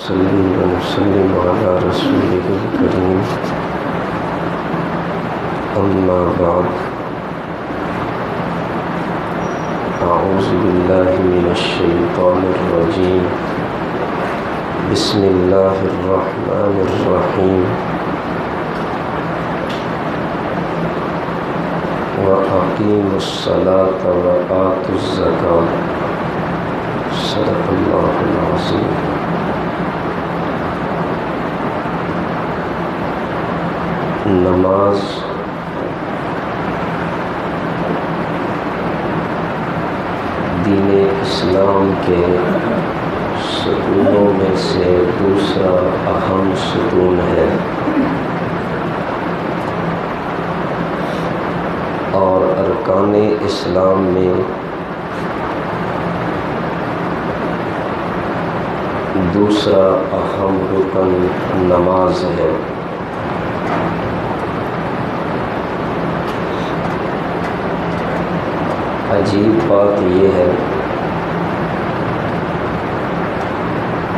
نصلي ونسلم على رسوله الكريم أما بعد أعوذ بالله من الشيطان الرجيم بسم الله الرحمن الرحيم وأقيموا الصلاة وآتوا الزكاة صدق الله العظيم۔ نماز دین اسلام کے ستونوں میں سے دوسرا اہم ستون ہے، اور ارکان اسلام میں دوسرا اہم رکن نماز ہے۔ عجیب بات یہ ہے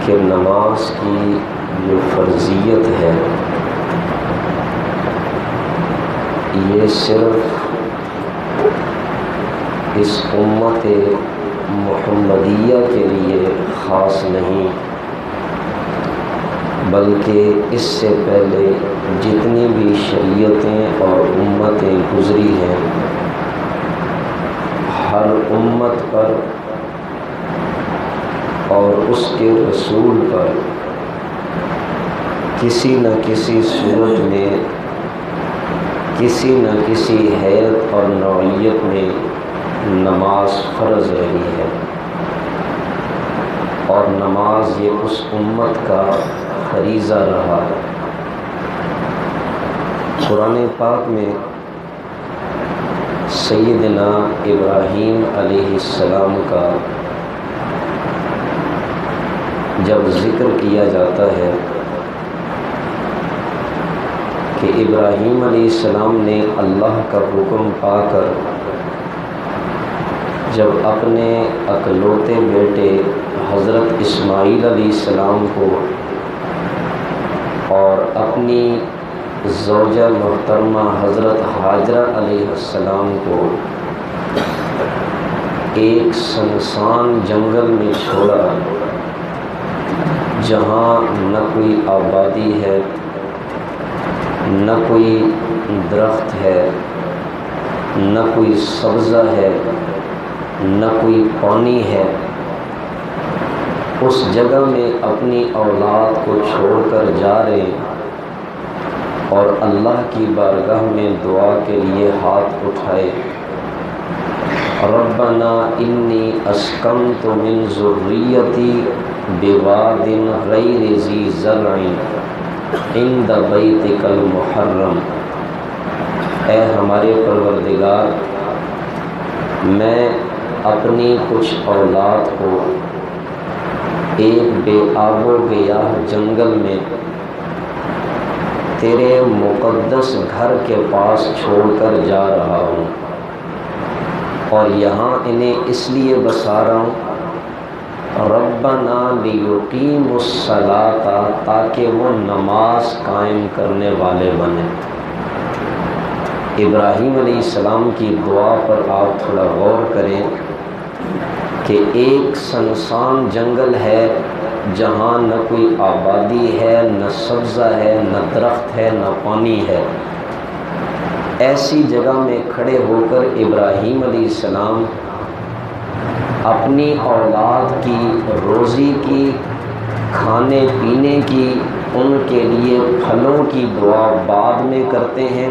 کہ نماز کی جو فرضیت ہے یہ صرف اس امت محمدیہ کے لیے خاص نہیں، بلکہ اس سے پہلے جتنی بھی شریعتیں اور امتیں گزری ہیں ہر امت پر اور اس کے رسول پر کسی نہ کسی صورت میں کسی نہ کسی حیت اور نوعیت میں نماز فرض رہی ہے، اور نماز یہ اس امت کا فریضہ رہا ہے۔ قرآن پاک میں سیدنا ابراہیم علیہ السلام کا جب ذکر کیا جاتا ہے کہ ابراہیم علیہ السلام نے اللہ کا حکم پا کر جب اپنے اکلوتے بیٹے حضرت اسماعیل علیہ السلام کو اور اپنی زوجہ محترمہ حضرت ہاجرہ علیہ السلام کو ایک سنسان جنگل میں چھوڑا جہاں نہ کوئی آبادی ہے، نہ کوئی درخت ہے، نہ کوئی سبزہ ہے، نہ کوئی پانی ہے، اس جگہ میں اپنی اولاد کو چھوڑ کر جا رہے ہیں اور اللہ کی بارگاہ میں دعا کے لیے ہاتھ اٹھائے، ربنا انی اسکنت من ذریتی بواد غیر ذی زرع عند بیتک المحرم، اے ہمارے پروردگار میں اپنی کچھ اولاد کو ایک بے آب و گیاہ جنگل میں تیرے مقدس گھر کے پاس چھوڑ کر جا رہا ہوں، اور یہاں انہیں اس لیے بسا رہا ہوں ربنا لیقیموا الصلاۃ، تاکہ وہ نماز قائم کرنے والے بنیں۔ ابراہیم علیہ السلام کی دعا پر آپ تھوڑا غور کریں کہ ایک سنسان جنگل ہے جہاں نہ کوئی آبادی ہے، نہ سبزہ ہے، نہ درخت ہے، نہ پانی ہے، ایسی جگہ میں کھڑے ہو کر ابراہیم علیہ السلام اپنی اولاد کی روزی کی، کھانے پینے کی، ان کے لیے پھلوں کی دعا بعد میں کرتے ہیں،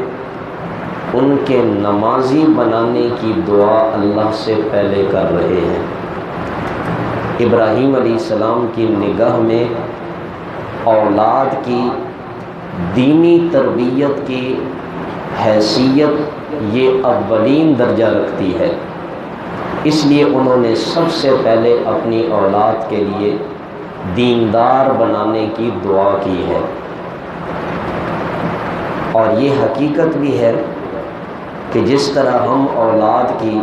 ان کے نمازی بنانے کی دعا اللہ سے پہلے کر رہے ہیں۔ ابراہیم علیہ السلام کی نگاہ میں اولاد کی دینی تربیت کی حیثیت یہ اولین درجہ رکھتی ہے، اس لیے انہوں نے سب سے پہلے اپنی اولاد کے لیے دیندار بنانے کی دعا کی ہے۔ اور یہ حقیقت بھی ہے کہ جس طرح ہم اولاد کی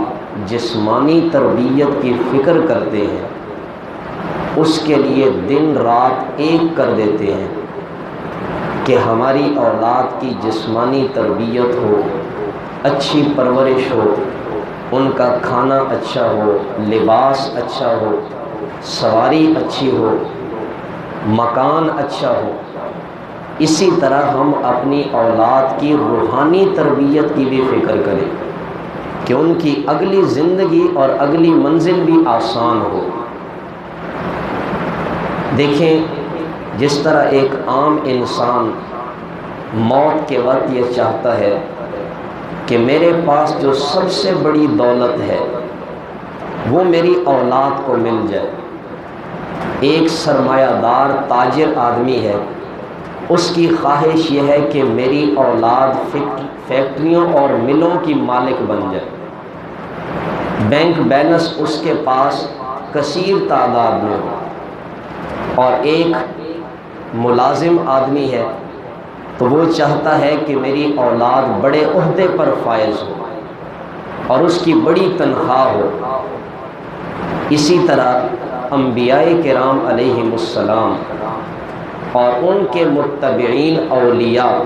جسمانی تربیت کی فکر کرتے ہیں، اس کے لیے دن رات ایک کر دیتے ہیں کہ ہماری اولاد کی جسمانی تربیت ہو، اچھی پرورش ہو، ان کا کھانا اچھا ہو، لباس اچھا ہو، سواری اچھی ہو، مکان اچھا ہو۔ اسی طرح ہم اپنی اولاد کی روحانی تربیت کی بھی فکر کریں کہ ان کی اگلی زندگی اور اگلی منزل بھی آسان ہو۔ دیکھیں، جس طرح ایک عام انسان موت کے وقت یہ چاہتا ہے کہ میرے پاس جو سب سے بڑی دولت ہے وہ میری اولاد کو مل جائے۔ ایک سرمایہ دار تاجر آدمی ہے، اس کی خواہش یہ ہے کہ میری اولاد فیکٹریوں اور ملوں کی مالک بن جائے۔ بینک بیلنس اس کے پاس کثیر تعداد میں ہو، اور ایک ملازم آدمی ہے تو وہ چاہتا ہے کہ میری اولاد بڑے عہدے پر فائز ہو اور اس کی بڑی تنخواہ ہو۔ اسی طرح انبیاء کرام علیہم السلام اور ان کے متبعین اولیاء،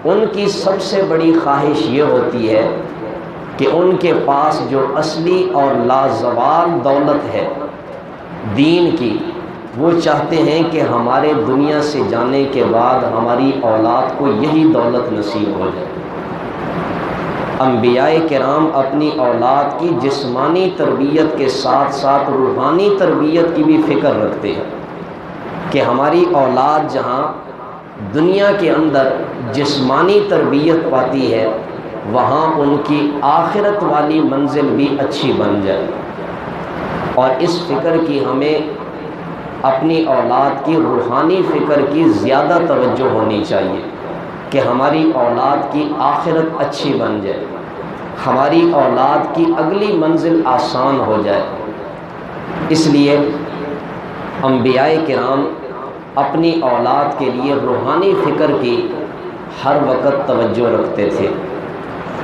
ان کی سب سے بڑی خواہش یہ ہوتی ہے کہ ان کے پاس جو اصلی اور لازوال دولت ہے دین کی، وہ چاہتے ہیں کہ ہمارے دنیا سے جانے کے بعد ہماری اولاد کو یہی دولت نصیب ہو جائے۔ انبیاء کرام اپنی اولاد کی جسمانی تربیت کے ساتھ ساتھ روحانی تربیت کی بھی فکر رکھتے ہیں کہ ہماری اولاد جہاں دنیا کے اندر جسمانی تربیت پاتی ہے، وہاں ان کی آخرت والی منزل بھی اچھی بن جائے۔ اور اس فکر کی ہمیں اپنی اولاد کی روحانی فکر کی زیادہ توجہ ہونی چاہیے کہ ہماری اولاد کی آخرت اچھی بن جائے، ہماری اولاد کی اگلی منزل آسان ہو جائے۔ اس لیے انبیاء کرام اپنی اولاد کے لیے روحانی فکر کی ہر وقت توجہ رکھتے تھے۔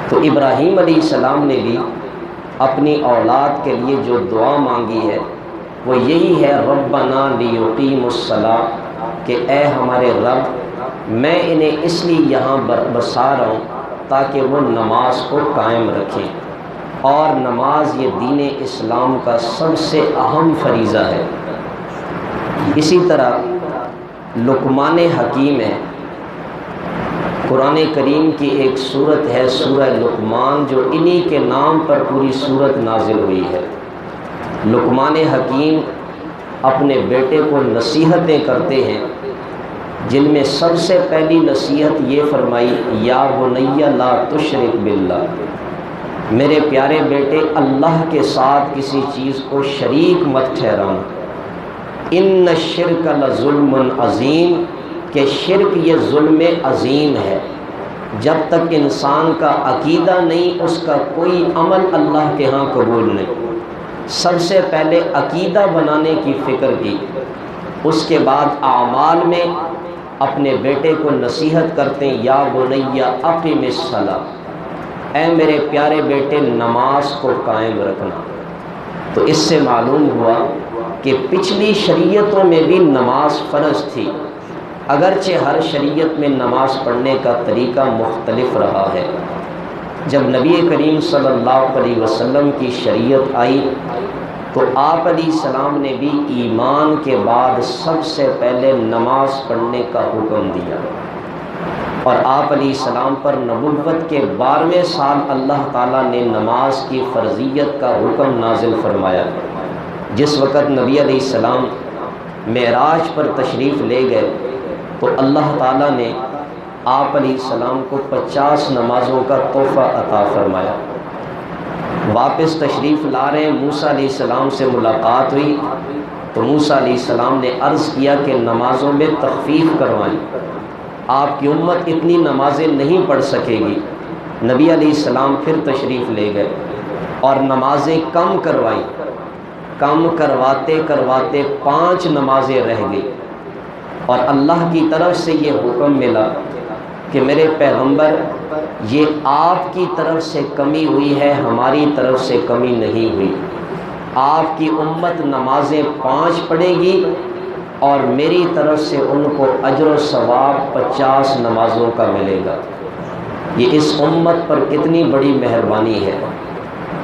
تو ابراہیم علیہ السلام نے بھی اپنی اولاد کے لیے جو دعا مانگی ہے وہ یہی ہے، ربنا لیقیموا الصلاۃ، کہ اے ہمارے رب، میں انہیں اس لیے یہاں بسا رہا ہوں تاکہ وہ نماز کو قائم رکھیں، اور نماز یہ دین اسلام کا سب سے اہم فریضہ ہے۔ اسی طرح لقمان حکیم ہے، قرآن کریم کی ایک سورت ہے سورہ لقمان، جو انہی کے نام پر پوری سورت نازل ہوئی ہے۔ لقمان حکیم اپنے بیٹے کو نصیحتیں کرتے ہیں، جن میں سب سے پہلی نصیحت یہ فرمائی، یا بنی لا تشرک باللہ، میرے پیارے بیٹے اللہ کے ساتھ کسی چیز کو شریک مت ٹھہرانا۔ ان الشرک لظلم عظیم، کہ شرک یہ ظلم عظیم ہے۔ جب تک انسان کا عقیدہ نہیں، اس کا کوئی عمل اللہ کے ہاں قبول نہیں۔ سب سے پہلے عقیدہ بنانے کی فکر کی، اس کے بعد اعمال میں اپنے بیٹے کو نصیحت کرتے ہیں، یا بنی اقم الصلاۃ، اے میرے پیارے بیٹے نماز کو قائم رکھنا۔ تو اس سے معلوم ہوا کہ پچھلی شریعتوں میں بھی نماز فرض تھی، اگرچہ ہر شریعت میں نماز پڑھنے کا طریقہ مختلف رہا ہے۔ جب نبی کریم صلی اللہ علیہ وسلم کی شریعت آئی تو آپ علیہ السلام نے بھی ایمان کے بعد سب سے پہلے نماز پڑھنے کا حکم دیا، اور آپ علیہ السلام پر نبوت کے 12ویں سال اللہ تعالیٰ نے نماز کی فرضیت کا حکم نازل فرمایا۔ جس وقت نبی علیہ السلام معراج پر تشریف لے گئے تو اللہ تعالیٰ نے آپ علیہ السلام کو 50 نمازوں کا تحفہ عطا فرمایا۔ واپس تشریف لا رہے موسیٰ علیہ السلام سے ملاقات ہوئی تو موسیٰ علیہ السلام نے عرض کیا کہ نمازوں میں تخفیف کروائیں، آپ کی امت اتنی نمازیں نہیں پڑھ سکے گی۔ نبی علیہ السلام پھر تشریف لے گئے اور نمازیں کم کروائیں، کم کرواتے کرواتے 5 نمازیں رہ گئی، اور اللہ کی طرف سے یہ حکم ملا کہ میرے پیغمبر، یہ آپ کی طرف سے کمی ہوئی ہے، ہماری طرف سے کمی نہیں ہوئی۔ آپ کی امت نمازیں 5 پڑھے گی اور میری طرف سے ان کو اجر و ثواب 50 نمازوں کا ملے گا۔ یہ اس امت پر کتنی بڑی مہربانی ہے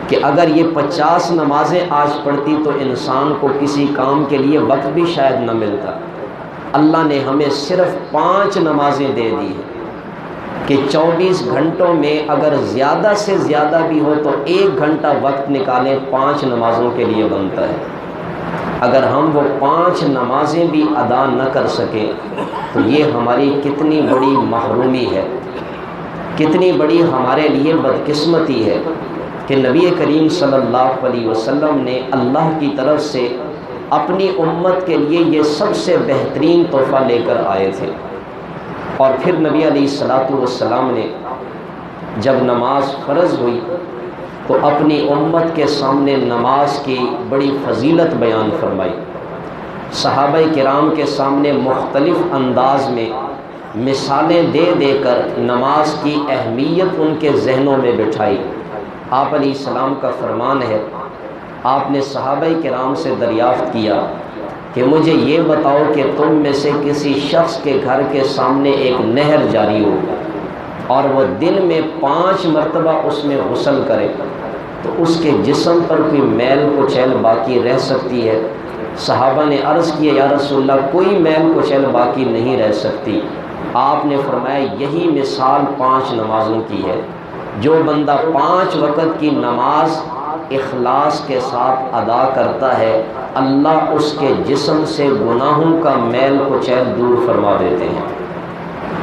کہ اگر یہ 50 نمازیں آج پڑھتی تو انسان کو کسی کام کے لیے وقت بھی شاید نہ ملتا۔ اللہ نے ہمیں صرف 5 نمازیں دے دی ہیں کہ 24 گھنٹوں میں اگر زیادہ سے زیادہ بھی ہو تو 1 گھنٹہ وقت نکالیں 5 نمازوں کے لیے بنتا ہے۔ اگر ہم وہ 5 نمازیں بھی ادا نہ کر سکیں تو یہ ہماری کتنی بڑی محرومی ہے، کتنی بڑی ہمارے لیے بدقسمتی ہے کہ نبی کریم صلی اللہ علیہ وسلم نے اللہ کی طرف سے اپنی امت کے لیے یہ سب سے بہترین تحفہ لے کر آئے تھے۔ اور پھر نبی علیہ الصلوۃ والسلام نے جب نماز فرض ہوئی تو اپنی امت کے سامنے نماز کی بڑی فضیلت بیان فرمائی، صحابہ کرام کے سامنے مختلف انداز میں مثالیں دے دے کر نماز کی اہمیت ان کے ذہنوں میں بٹھائی۔ آپ علیہ السلام کا فرمان ہے، آپ نے صحابہ کرام سے دریافت کیا کہ مجھے یہ بتاؤ کہ تم میں سے کسی شخص کے گھر کے سامنے ایک نہر جاری ہو اور وہ دن میں 5 مرتبہ اس میں غسل کرے تو اس کے جسم پر کوئی میل کچیل باقی رہ سکتی ہے؟ صحابہ نے عرض کیا یا رسول اللہ کوئی میل کچیل باقی نہیں رہ سکتی۔ آپ نے فرمایا یہی مثال 5 نمازوں کی ہے، جو بندہ 5 وقت کی نماز اخلاص کے ساتھ ادا کرتا ہے اللہ اس کے جسم سے گناہوں کا میل کچیل دور فرما دیتے ہیں۔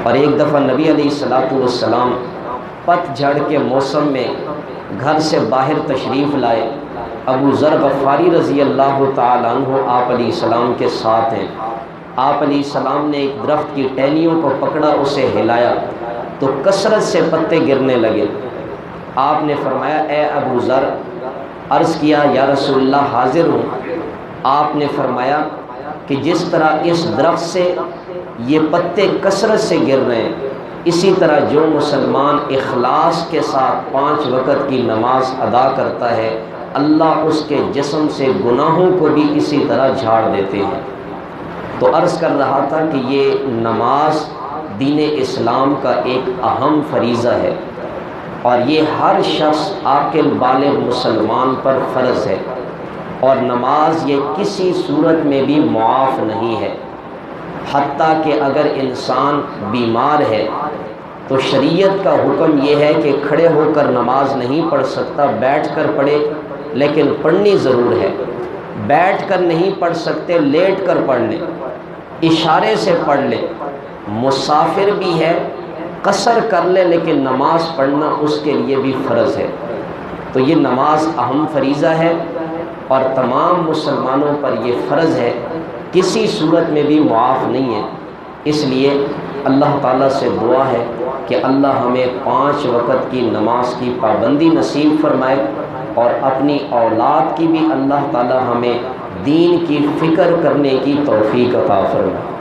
اور ایک دفعہ نبی علیہ الصلوۃ والسلام پت جھڑ کے موسم میں گھر سے باہر تشریف لائے، ابو ذر غفاری رضی اللہ تعالیٰ عنہ آپ علیہ السلام کے ساتھ ہیں۔ آپ علیہ السلام نے ایک درخت کی ٹہنیوں کو پکڑا، اسے ہلایا تو کثرت سے پتے گرنے لگے۔ آپ نے فرمایا اے ابو ذر، عرض کیا یا رسول اللہ حاضر ہوں۔ آپ نے فرمایا کہ جس طرح اس درخت سے یہ پتے کثرت سے گر رہے ہیں، اسی طرح جو مسلمان اخلاص کے ساتھ 5 وقت کی نماز ادا کرتا ہے اللہ اس کے جسم سے گناہوں کو بھی اسی طرح جھاڑ دیتے ہیں۔ تو عرض کر رہا تھا کہ یہ نماز دین اسلام کا ایک اہم فریضہ ہے اور یہ ہر شخص عاقل بالغ مسلمان پر فرض ہے، اور نماز یہ کسی صورت میں بھی معاف نہیں ہے۔ حتیٰ کہ اگر انسان بیمار ہے تو شریعت کا حکم یہ ہے کہ کھڑے ہو کر نماز نہیں پڑھ سکتا، بیٹھ کر پڑھے، لیکن پڑھنی ضرور ہے۔ بیٹھ کر نہیں پڑھ سکتے، لیٹ کر پڑھ لیں، اشارے سے پڑھ لیں۔ مسافر بھی ہے قصر کر لے لیکن نماز پڑھنا اس کے لیے بھی فرض ہے۔ تو یہ نماز اہم فریضہ ہے اور تمام مسلمانوں پر یہ فرض ہے، کسی صورت میں بھی معاف نہیں ہے۔ اس لیے اللہ تعالیٰ سے دعا ہے کہ اللہ ہمیں 5 وقت کی نماز کی پابندی نصیب فرمائے اور اپنی اولاد کی بھی اللہ تعالیٰ ہمیں دین کی فکر کرنے کی توفیق عطا فرمائے۔